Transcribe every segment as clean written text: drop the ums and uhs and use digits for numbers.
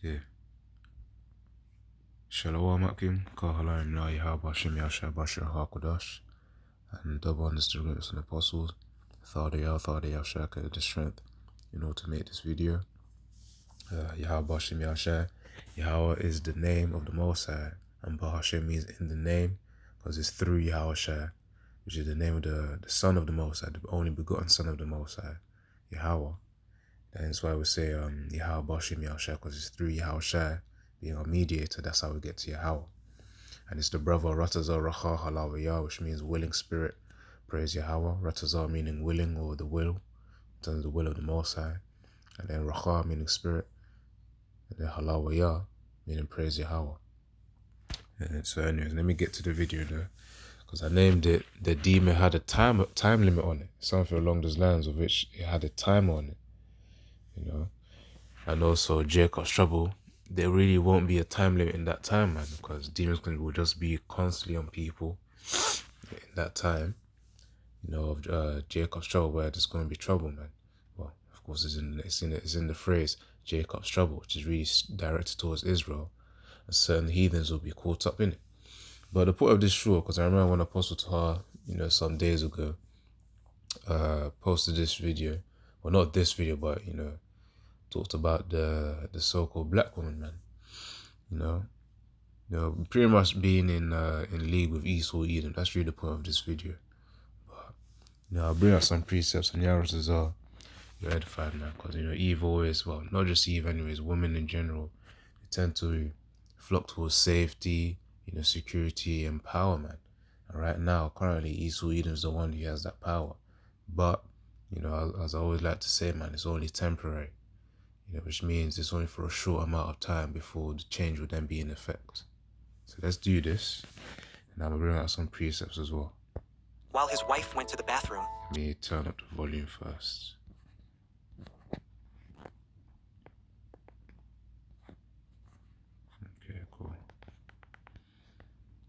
Yeah. Shalom Akim, Kahalayim La Yahaba Shem Yasha Bashir HaKodash, and double understood greatness and apostles, Thadiyah Shaka, the strength, in order to make this video. Yahaba Shem Yasha, Yahweh is the name of the Most High, and Bahashem means in the name, because it's through Yahweh Shai, which is the name of the Son of the Most High, the only begotten Son of the Most High, Yahweh. And that's why we say Yahweh Shem Yasha, because it's through Yahweh Shai, being our mediator. That's how we get to Yahweh. And it's the brother Ratazah Racha Halawiyah, which means willing spirit. Praise Yahweh. Ratazah meaning willing, or the will, in terms of the will of the Most High. And then Racha meaning spirit. And then Halawiyah meaning praise Yahweh. And so anyways, let me get to the video there. Because I named it, the demon had a time limit on it. Something along those lines, of which it had a time on it. You know. And also Jacob's trouble, there really won't be a time limit in that time, man, because demons will just be constantly on people in that time, you know, of Jacob's trouble, where there's going to be trouble, man. Well, of course, it's in the phrase Jacob's trouble, which is really directed towards Israel, and certain heathens will be caught up in it. But the point of this show, because I remember when Apostle Tahar, you know, some days ago, posted this video, well, not this video, but, you know, talked about the so-called black woman, man. You know, pretty much being in league with Esau Edom. That's really the point of this video. But you know, I'll bring out some precepts and yarrows as well. You're edified, man, because you know, Eve always, well, not just Eve, anyways, women in general, they tend to flock towards safety, you know, security and power, man. And right now, currently, Esau Edom is the one who has that power. But you know, as I always like to say, man, it's only temporary. You know, which means it's only for a short amount of time before the change will then be in effect. So let's do this, and I'm gonna bring out some precepts as well. While his wife went to the bathroom. Let me turn up the volume first. Okay, cool.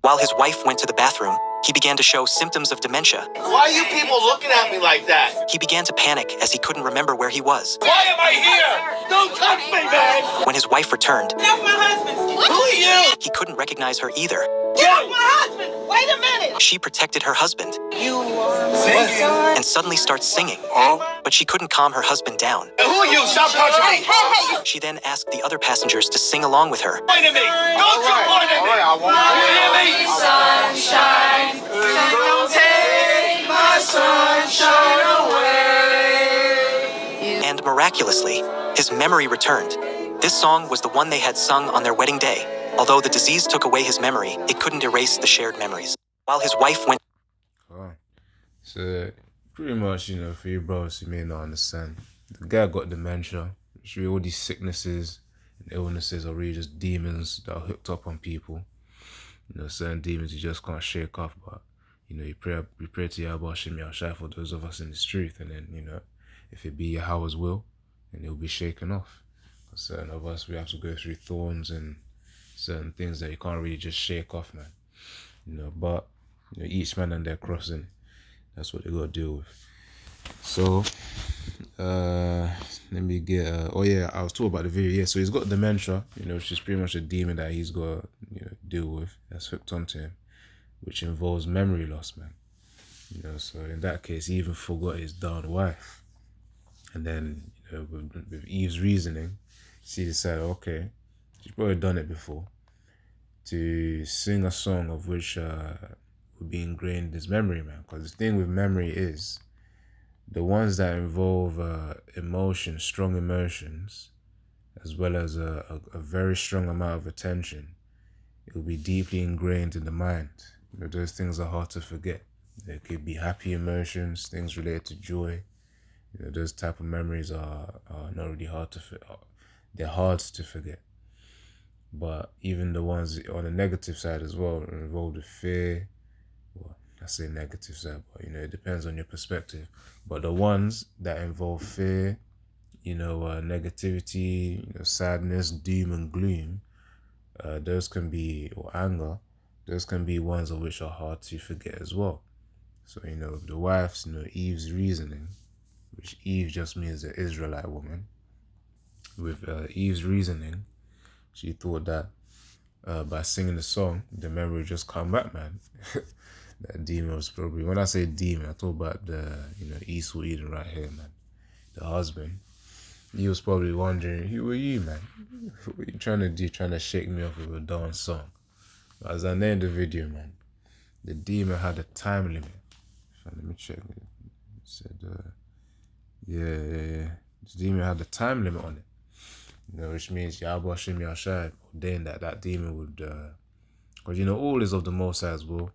While his wife went to the bathroom, he began to show symptoms of dementia. Why are you people looking at me like that? He began to panic as he couldn't remember where he was. Why am I here? Don't touch me, man! When his wife returned, That's my husband. Who are you? he couldn't recognize her either. That's my husband. Wait a minute. She protected her husband You are my son. and suddenly starts singing, Huh? but she couldn't calm her husband down. Who are you? Stop touching me! Hey. She then asked the other passengers to sing along with her. Point at me! Don't you point at me! I won't. You hear me? Sunshine, don't take my sunshine away. And miraculously, his memory returned. This song was the one they had sung on their wedding day. Although the disease took away his memory, it couldn't erase the shared memories. While his wife went... Alright. So, pretty much, you know, for you brothers who may not understand, the guy got dementia. It's really all these sicknesses and illnesses are really just demons that are hooked up on people. You know, certain demons you just can't shake off, but, you know, you pray to Yahweh Shem Yahshua for those of us in this truth, and then, you know, if it be Yahweh's will, then it'll be shaken off. For certain of us, we have to go through thorns and certain things that you can't really just shake off, man. You know, but you know, each man and their crossing, that's what they gotta deal with. So let me get oh yeah, I was talking about the video. Yeah, so he's got dementia, you know, which is pretty much a demon that he's got to, you know, deal with, that's hooked onto him, which involves memory loss, man. You know, so in that case, he even forgot his darn wife. And then, you know, with Eve's reasoning, she decided, okay, she's probably done it before, to sing a song of which would be ingrained in his memory, man. Because the thing with memory is, the ones that involve emotions, strong emotions, as well as a very strong amount of attention, it will be deeply ingrained in the mind. You know, those things are hard to forget. There could be happy emotions, things related to joy. You know, those type of memories are not really hard to forget. They're hard to forget. But even the ones on the negative side as well, involved with fear, well, I say negative side, but, you know, it depends on your perspective. But the ones that involve fear, you know, negativity, you know, sadness, doom and gloom, those can be, or anger, those can be ones of which are hard to forget as well. So, you know, the wife's, you know, Eve's reasoning, which Eve just means the Israelite woman, with Eve's reasoning, she thought that by singing the song, the memory would just come back, man. That demon was probably, when I say demon, I talk about the, Esau Eden right here, man. The husband. He was probably wondering, who were you, man? What are you trying to do, trying to shake me off with a dance song? But as I named the video, man, the demon had a time limit. Let me check. It said, yeah. The demon had a time limit on it. Which means Yahweh Shem Yahshai ordained that demon would, because all is of the Most High's will.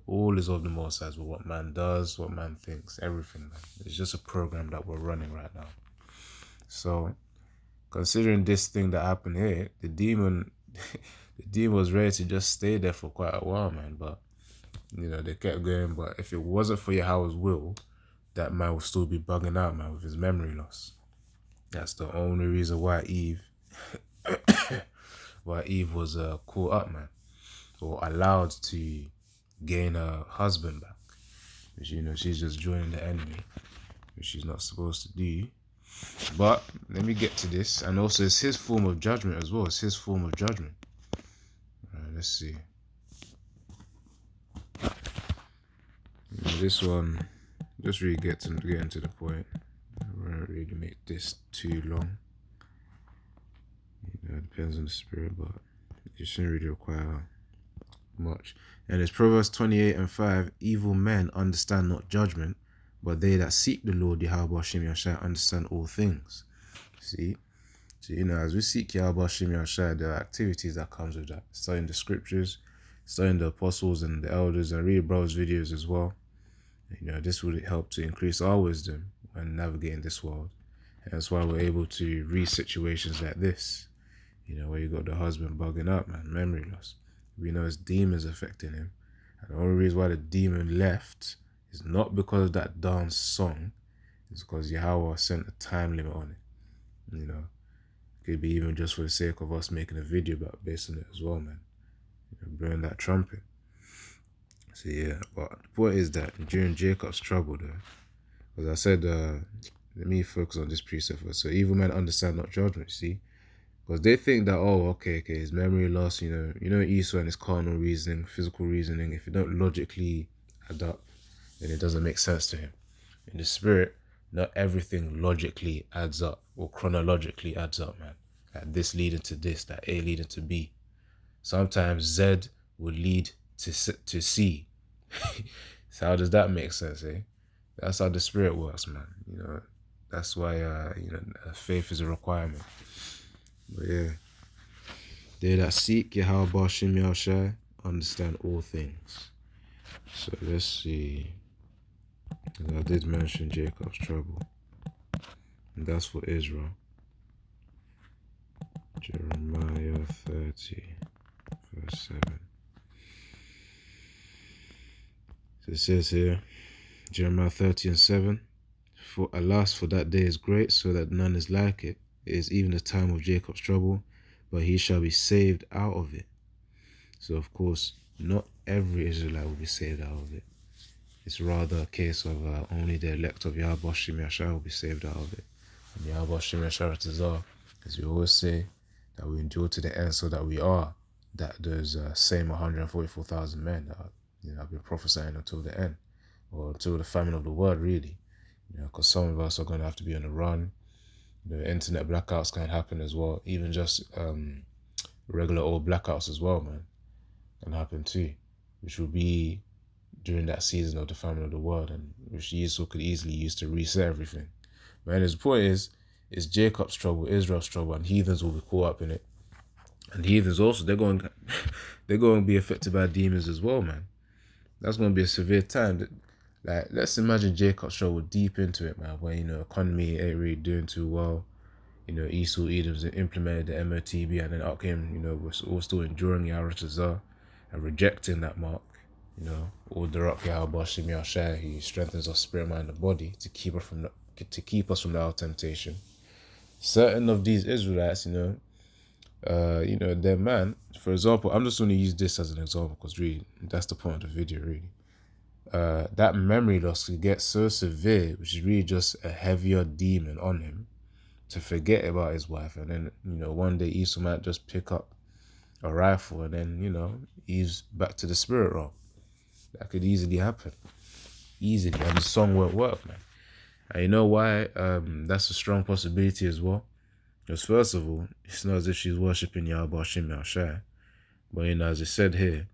All is of the Most High's will. What man does, what man thinks, everything, man. It's just a program that we're running right now. So, considering this thing that happened here, the demon was ready to just stay there for quite a while, man. But they kept going. But if it wasn't for Yahweh's will, that man would still be bugging out, man, with his memory loss. That's the only reason why Eve was caught up, man, or allowed to gain her husband back. Which, she's just joining the enemy, which she's not supposed to do. But let me get to this. And also, it's his form of judgment as well. It's his form of judgment. Let's see. This one, just really getting to the point. I won't really make this too long. It depends on the spirit, but it shouldn't really require much. And it's Proverbs 28:5. Evil men understand not judgment, but they that seek the Lord Yahweh Shem Yahshai understand all things. See? So, as we seek Yahweh Shem Yahshai, there are activities that comes with that. Studying the scriptures, studying the apostles and the elders, and read bro's videos as well. This would help to increase our wisdom when navigating this world. And that's why we're able to read situations like this. Where you got the husband bugging up, man, memory loss. We know it's demons affecting him. And the only reason why the demon left is not because of that dance song. It's because Yahweh sent a time limit on it. It could be even just for the sake of us making a video based on it as well, man. Blowing that trumpet. So yeah, but the point is that during Jacob's trouble, though, as I said, let me focus on this precept first. So evil men understand not judgment, see? Because they think that, okay, his memory loss, Esau and his carnal reasoning, physical reasoning, if you don't logically add up, then it doesn't make sense to him. In the spirit, not everything logically adds up or chronologically adds up, man. Like this leading to this, that A leading to B. Sometimes Z would lead to C. So how does that make sense, eh? That's how the spirit works, man. That's why, faith is a requirement. But yeah, they that seek Yahweh Shem Yahshai understand all things. So let's see. I did mention Jacob's trouble, and that's for Israel. Jeremiah 30, verse 7. So it says here, Jeremiah 30:7, for alas, for that day is great, so that none is like it. It is even the time of Jacob's trouble, but he shall be saved out of it. So of course, not every Israelite will be saved out of it. It's rather a case of only the elect of Yahweh Shem Yahshai will be saved out of it. And Yahweh Shem Yahshai, as we always say, that we endure to the end, so that we are those same 144,000 men that have been prophesying until the end, or until the famine of the world, really. Because some of us are going to have to be on the run. The internet blackouts can happen as well. Even just regular old blackouts as well, man, can happen too, which will be during that season of the famine of the world, and which Esau could easily use to reset everything. But his point is, it's Jacob's trouble, Israel's trouble, and heathens will be caught up in it. And heathens also, they're going to be affected by demons as well, man. That's going to be a severe time. Like, let's imagine Jacob's trouble deep into it, man, where, economy ain't really doing too well. Esau, Edom's implemented the MOTB, and then out came, we're all still enduring Yaratazah and rejecting that mark. Order up Yahweh Shem Yahshai, he strengthens our spirit, mind, and body to keep us from the hour temptation. Certain of these Israelites, their man, for example, I'm just going to use this as an example because really, that's the point of the video, really. That memory loss could get so severe, which is really just a heavier demon on him, to forget about his wife, and then one day Esau might just pick up a rifle, and then he's back to the spirit realm. That could easily happen, easily, and the song won't work, man. And you know why? That's a strong possibility as well. Because first of all, it's not as if she's worshipping Yahweh Hashem Yahushua, but as I said here,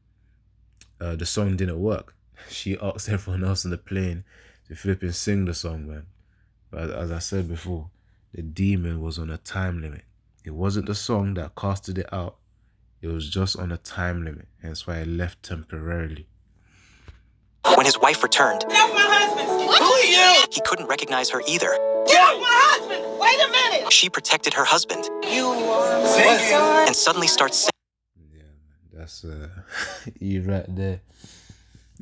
the song didn't work. She asked everyone else on the plane to flip and sing the song, man. But as I said before, the demon was on a time limit. It wasn't the song that casted it out. It was just on a time limit. Hence why it left temporarily. When his wife returned, That's my husband. Who are you? he couldn't recognize her either. Get off my husband. Wait a minute. She protected her husband You are my son. and suddenly starts singing. Yeah, man, that's you right there.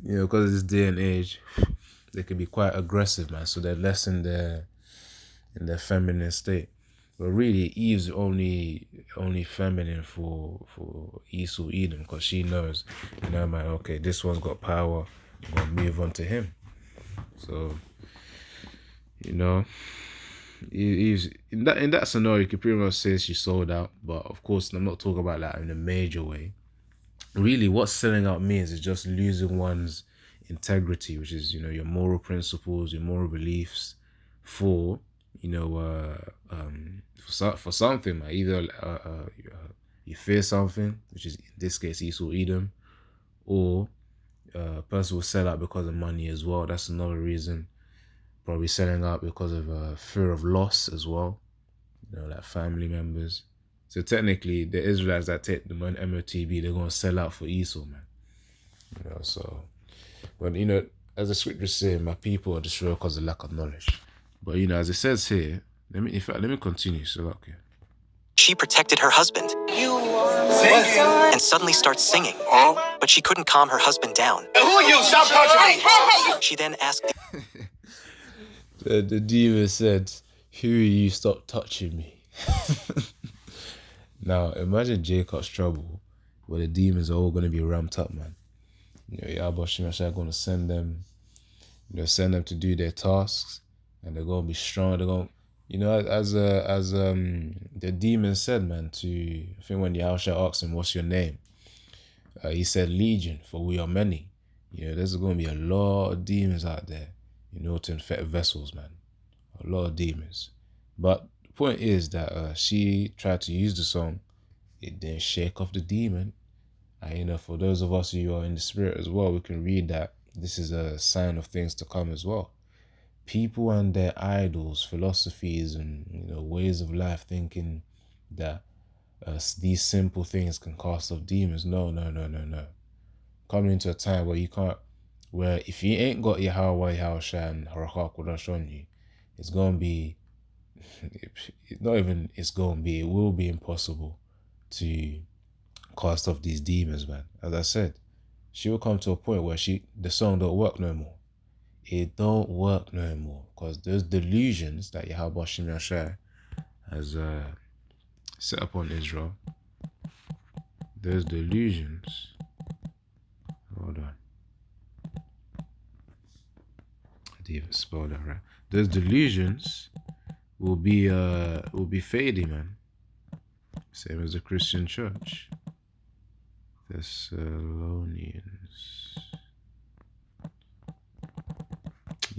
Because of this day and age, they can be quite aggressive, man. So they're less in their feminine state. But really, Eve's only feminine for Esau Edom, because she knows, man, okay, this one's got power. I'm gonna move on to him. So, Eve's in that scenario, you could pretty much say she sold out. But of course, I'm not talking about that in a major way. Really, what selling out means is just losing one's integrity, which is your moral principles, your moral beliefs, for for something. Like either you fear something, which is in this case Esau Edom, or a person will sell out because of money as well. That's another reason. Probably selling out because of fear of loss as well, like family members. So technically, the Israelites that take the MOTB, they're going to sell out for Esau, man. So, but as the scriptures say, my people are destroyed because of lack of knowledge. But as it says here, let me continue. So, okay. She protected her husband You are my son. and suddenly starts singing. But she couldn't calm her husband down. Who are you? Stop touching me. She then asked The demon said, "Who are you? Stop touching me." Now, imagine Jacob's trouble, where the demons are all going to be ramped up, man. Yahweh Shemashah going to send them, to do their tasks, and they're going to be strong. They're going, as the demon said, man, I think when Yahushua asked him, "What's your name?" He said, "Legion, for we are many." There's going to be a lot of demons out there, to infect vessels, man. A lot of demons. But the point is that she tried to use the song. It didn't shake off the demon. And, for those of us who are in the spirit as well, we can read that this is a sign of things to come as well. People and their idols, philosophies, and ways of life, thinking that these simple things can cast off demons. No. Coming into a time where if you ain't got Yahweh, Yahushua, and Harakah Kodash on you, it's going to be, it will be impossible to cast off these demons, man. As I said, she will come to a point where the song don't work no more. It don't work no more, because those delusions that Yahweh Hashem Yahushua has set upon Israel, those delusions, hold on, I didn't even spell that right. Those delusions will be fading, man. Same as the Christian church. Thessalonians.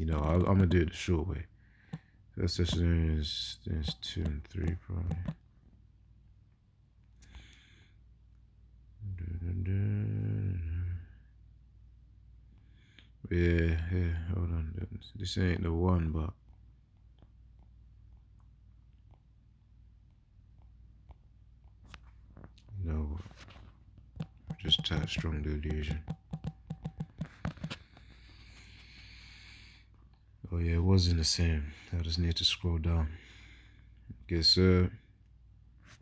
I'm gonna do it the short way. Thessalonians 2 and 3 probably. Yeah, hold on. This ain't the one, but just type strong delusion. Oh yeah, it wasn't the same. I just need to scroll down. Okay, so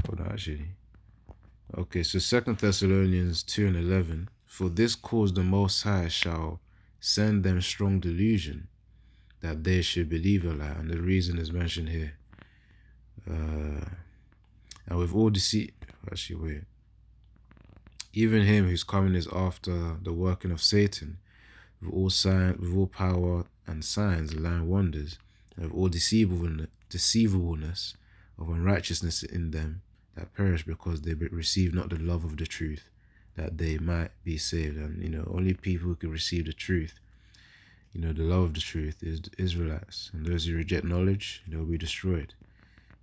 hold on, actually. Okay, so 2 Thessalonians 2 and 11. For this cause the Most High shall send them strong delusion, that they should believe a lie. And the reason is mentioned here. And with all deceit, actually wait. Even him whose coming is after the working of Satan, with all power and signs, lying wonders, and with all deceivableness of unrighteousness in them that perish because they receive not the love of the truth, that they might be saved. And, only people who can receive the truth, the love of the truth, is the Israelites. And those who reject knowledge, they'll be destroyed.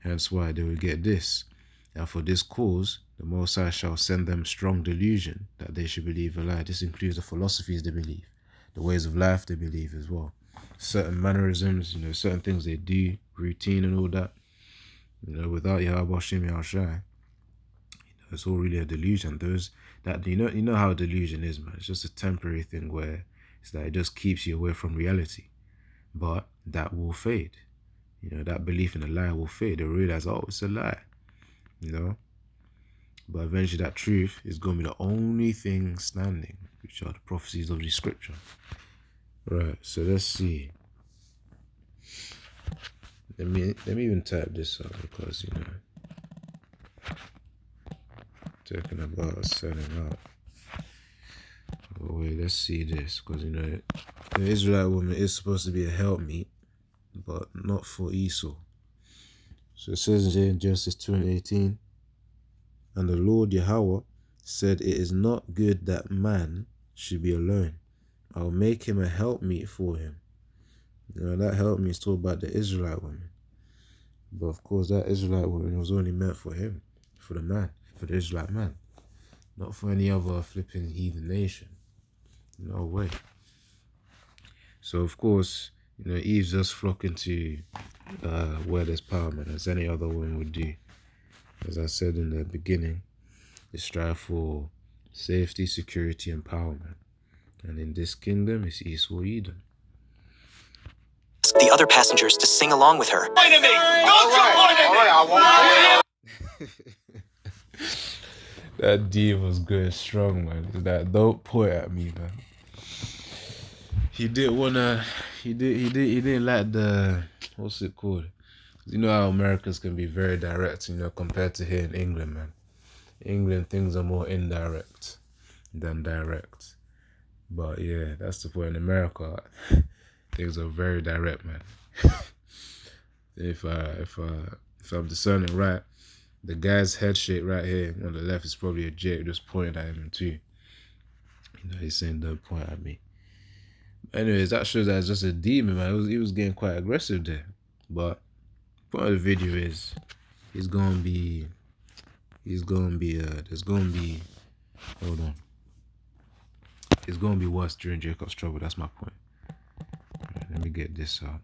Hence why they will get this. And for this cause, the Most High shall send them strong delusion, that they should believe a lie. This includes the philosophies they believe, the ways of life they believe as well. Certain mannerisms, certain things they do, routine and all that. Without Yahweh Shem Yahushai, it's all really a delusion. You know how a delusion is, man. It's just a temporary thing where it's like it just keeps you away from reality. But that will fade. That belief in a lie will fade. They'll realize, oh, it's a lie. But eventually that truth is going to be the only thing standing, which are the prophecies of the scripture. Right, so let's see. Let me even type this up because, talking about selling out. Oh, wait, let's see this because, the Israelite woman is supposed to be a helpmeet, but not for Esau. So it says here in Genesis 2:18, and the Lord Yahweh said, it is not good that man should be alone. I'll make him a helpmeet for him. That helpmeet is talking about the Israelite woman. But of course, that Israelite woman was only meant for him, for the man, for the Israelite man. Not for any other flipping heathen nation. No way. So of course, Eve's just flocking to where there's power, man, as any other woman would do. As I said in the beginning, they strive for safety, security, and power, man. And in this kingdom, it's Esau Edom. The other passengers to sing along with her. Point at me! Don't you point at me! All right, I won't. That D was going strong, man. It's like, don't point at me, man. He didn't like the, what's it called? You know how Americans can be very direct, compared to here in England, man. England, things are more indirect than direct. But yeah, that's the point. In America, things are very direct, man. If I'm discerning right, the guy's head shape right here on the left is probably a Jake just pointing at him too. He's saying don't point at me. Anyways, that shows that it's just a demon, man. He was getting quite aggressive there. But the point of the video is there's gonna be worse during Jacob's trouble. That's my point. Right, let me get this out.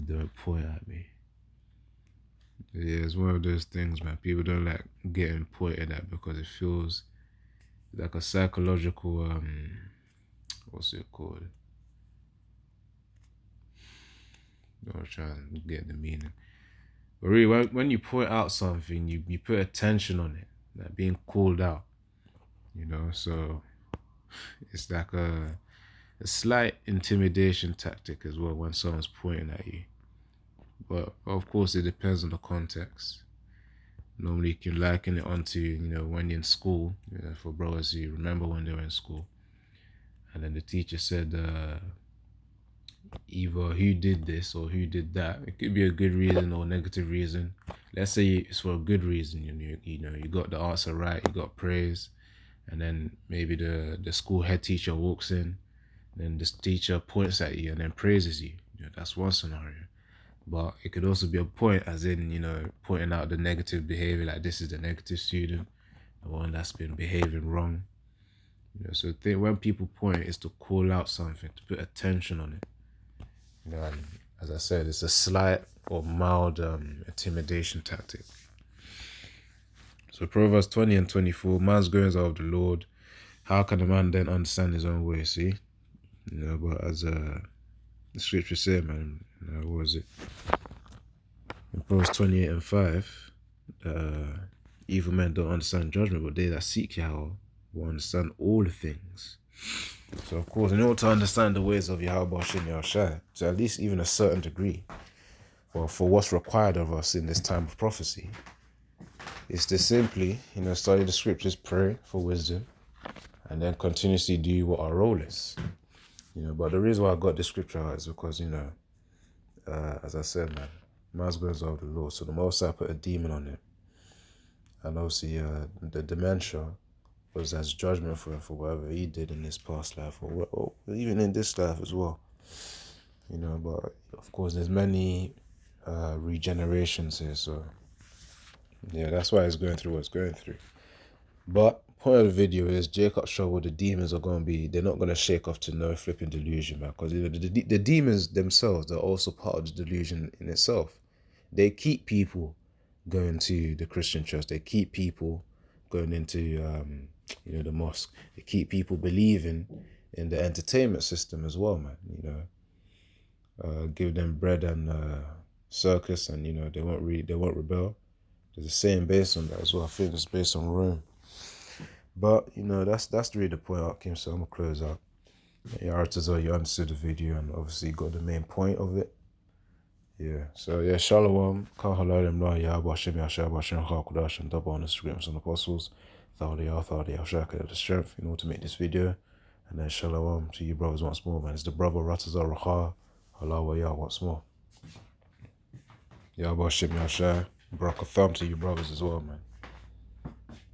Don't point at me. Yeah, it's one of those things, man. People don't like getting pointed at because it feels like a psychological, what's it called? I'm trying to get the meaning. But really, when you point out something, you put attention on it, like being called out, so it's like a slight intimidation tactic as well when someone's pointing at you. But of course, it depends on the context. Normally, you can liken it onto, when you're in school, for brothers who remember when they were in school. And then the teacher said either who did this or who did that. It could be a good reason or a negative reason. Let's say it's for a good reason. You got the answer right, you got praise. And then maybe the school head teacher walks in. Then this teacher points at you and then praises you. That's one scenario. But it could also be a point as in, pointing out the negative behavior, like this is the negative student, the one that's been behaving wrong. So when people point, it's to call out something, to put attention on it. And as I said, it's a slight or mild intimidation tactic. So Proverbs 20 and 24, man's goings are of the Lord. How can a man then understand his own way? See? But as the scripture said, man, what was it? In Proverbs 28 and 5, evil men don't understand judgment, but they that seek Yahweh will understand all the things. So of course, in order to understand the ways of Yahweh Shem Yahushai, to at least even a certain degree, or for what's required of us in this time of prophecy, is to simply, study the scriptures, pray for wisdom, and then continuously do what our role is. But the reason why I got this scripture out is because, as I said, man, man's goes over the Lord. So the Most High put a demon on it. And obviously, the dementia was as judgment for him for whatever he did in his past life, or even in this life as well. You know, but of course, there's many regenerations here. So yeah, that's why he's going through what he's going through. But point of the video is Jacob showed what the demons are going to be. They're not going to shake off to no flipping delusion, man. Because the demons themselves are also part of the delusion in itself. They keep people going to the Christian church. They keep people going into, the mosque. They keep people believing in the entertainment system as well, man. Give them bread and circus, and they won't rebel. There's a saying based on that as well. I think it's based on Rome. But that's really the point out, Kim. So I'm gonna close out. Yeah, Artazo, you understood the video and obviously got the main point of it. Yeah. So yeah, Shalom. Kahalalem la ya Bashim Yasha Bashim Hakudash and double on Instagram and apostles. Thought Shaka the strength, to make this video. And then Shalom to you brothers once more, man. It's the brother Ratazar Raha. Allah wa ya once more. Ya Bashim Yasha. Brought a thumb to you brothers as well, man.